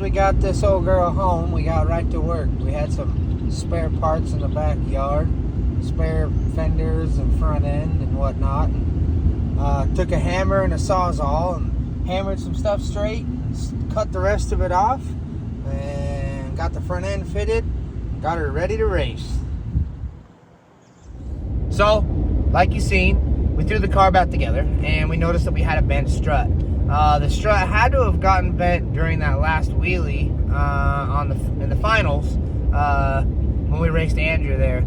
we got this old girl home, we got right to work. We had some spare parts in the backyard, spare fenders and front end and whatnot. And, took a hammer and a sawzall and hammered some stuff straight, cut the rest of it off, and got the front end fitted, got her ready to race. So, like you seen, we threw the car back together and we noticed that we had a bent strut. The strut had to have gotten bent during that last wheelie in the finals when we raced Andrew there.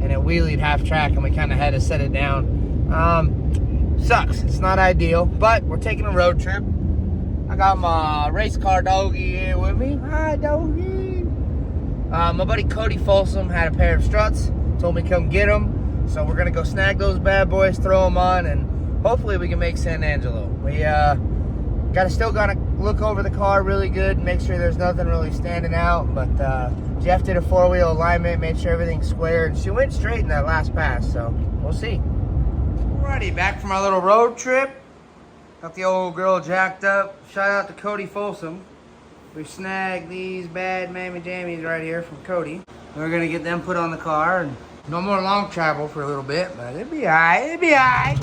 And it wheelied half track and we kind of had to set it down. Sucks, it's not ideal, but we're taking a road trip. I got my race car doggy here with me. Hi, doggy. My buddy Cody Folsom had a pair of struts, told me come get them. So we're gonna go snag those bad boys, throw them on, and hopefully we can make San Angelo. We still gotta look over the car really good, make sure there's nothing really standing out. But Jeff did a 4-wheel alignment, made sure everything's square, and she went straight in that last pass. So we'll see. Alrighty, back from our little road trip. Got the old girl jacked up. Shout out to Cody Folsom. We snagged these bad mammy jammies right here from Cody. We're gonna get them put on the car, and no more long travel for a little bit, but it'll be alright, it'll be alright.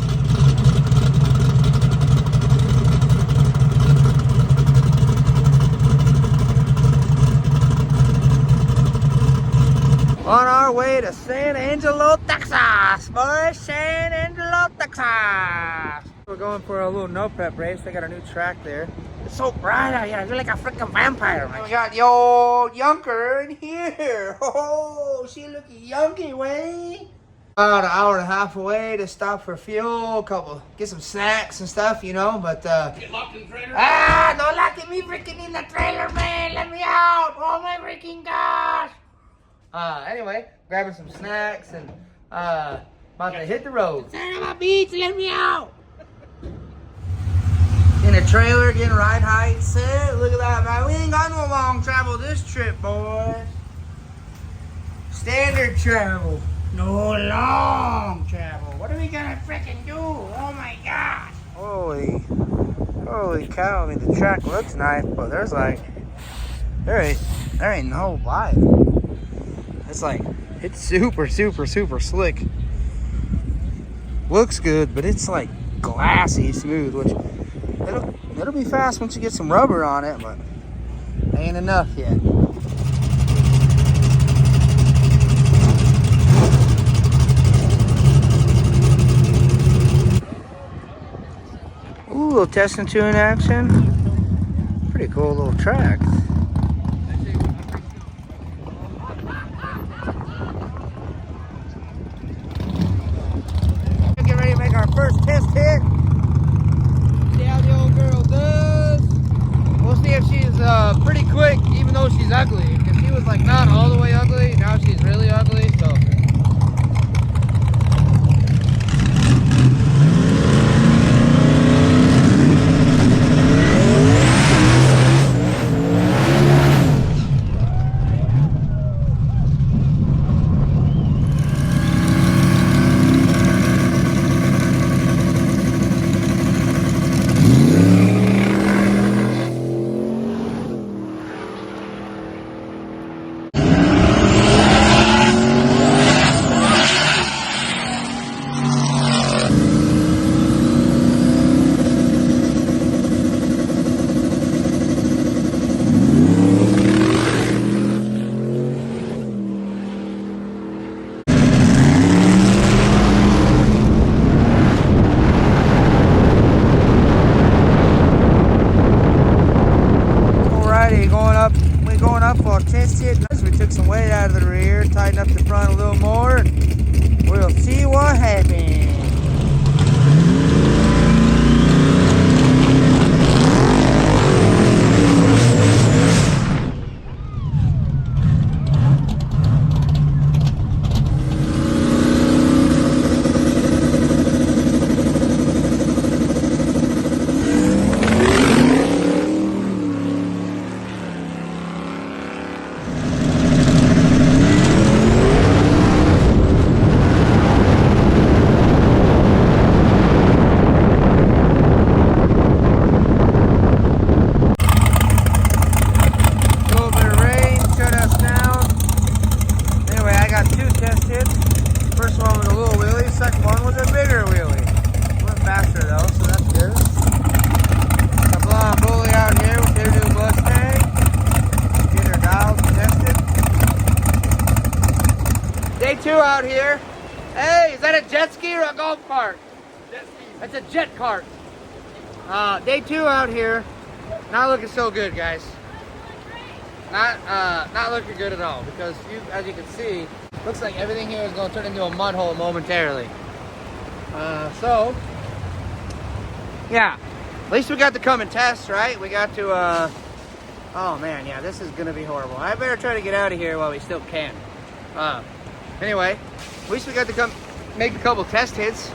On our way to San Angelo, Texas, boys, San Angelo, Texas. We're going for a little no prep race. They got a new track there. It's so bright out here. I feel like a freaking vampire. Man. We got the old Yunker in here. Oh, she looking yunky way. About an hour and a half away to stop for fuel, get some snacks and stuff, you know. But get locked in the trailer. Don't lock me freaking in the trailer, man. Let me out. Oh my freaking gosh. Anyway, grabbing some snacks and about to hit the road. Son of a beach, let me out. In a trailer, getting ride height set. Look at that, man. We ain't got no long travel this trip, boys. Standard travel. No long travel. What are we gonna freaking do? Oh my gosh. Holy cow. I mean, the track looks nice, but there's like, there ain't no vibe. It's like, it's super slick. Looks good, but it's like glassy smooth, which it'll be fast once you get some rubber on it, but ain't enough yet. Ooh, a little test and tune action. Pretty cool little track. Get ready to make our first test hit. See how the old girl does. We'll see if she's pretty quick, even though she's ugly. Because she was like not all the way ugly. Now she's really ugly, so. Hey, is that a jet ski or a golf cart? Jet ski. That's a jet cart. Day 2 out here. Not looking so good, guys. Not looking good at all, because as you can see, looks like everything here is going to turn into a mud hole momentarily. So, yeah, at least we got to come and test, right? We got to, oh man, yeah, this is going to be horrible. I better try to get out of here while we still can. Anyway, at least we got to come make a couple test hits,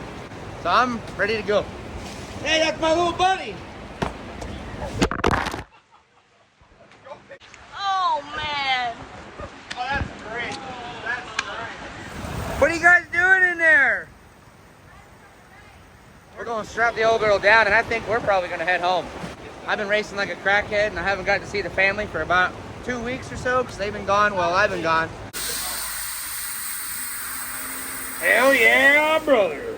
so I'm ready to go. Hey, that's my little buddy. Oh man. Oh, that's great. That's great. What are you guys doing in there? We're going to strap the old girl down, and I think we're probably going to head home. I've been racing like a crackhead, and I haven't gotten to see the family for about 2 weeks or so, because they've been gone while I've been gone. Hell yeah, brother.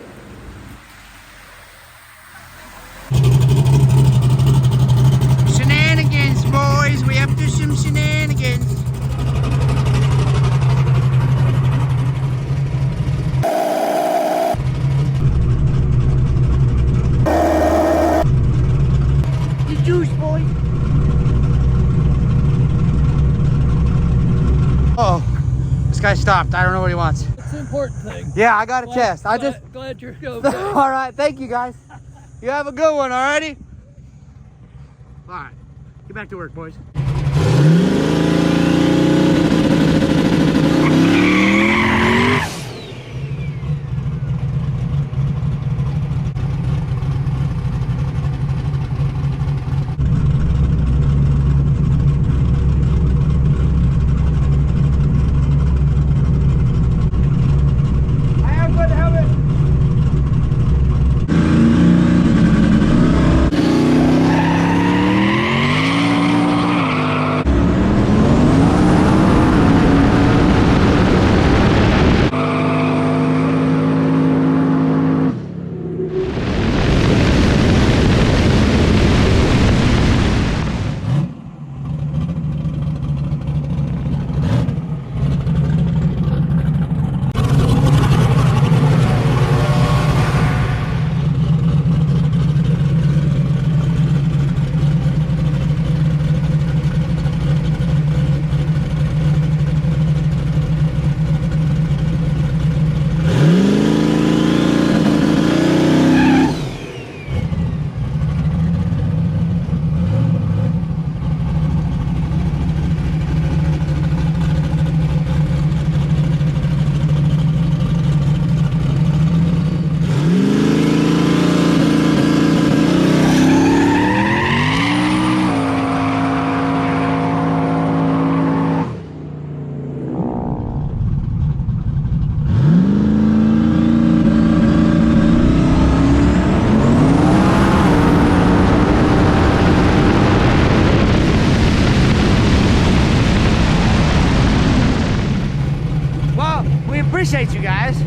Shenanigans, boys. We up to some shenanigans. The juice, boys. Oh, this guy stopped. I don't know what he wants. It's an important thing. Yeah, I got a test. Glad you're okay. All right, thank you guys. You have a good one, alrighty? All right, get back to work, boys. Appreciate you guys.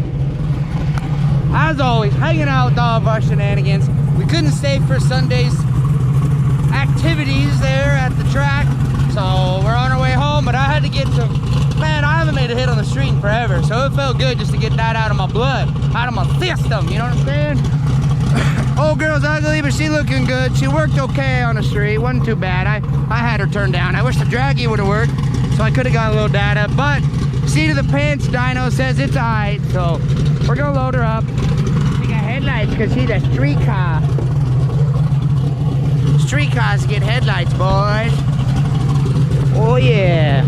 As always, hanging out with all of our shenanigans. We couldn't stay for Sunday's activities there at the track, so we're on our way home, but I had to get some, man, I haven't made a hit on the street in forever, so it felt good just to get that out of my blood, out of my system, you know what I'm saying? Old girl's ugly, but she looking good. She worked okay on the street, wasn't too bad. I had her turned down. I wish the draggy would have worked, so I could have got a little data, but seat of the pants dyno says it's alright, so we're gonna load her up. She got headlights because she's a street car. Street cars get headlights, boys. Oh yeah.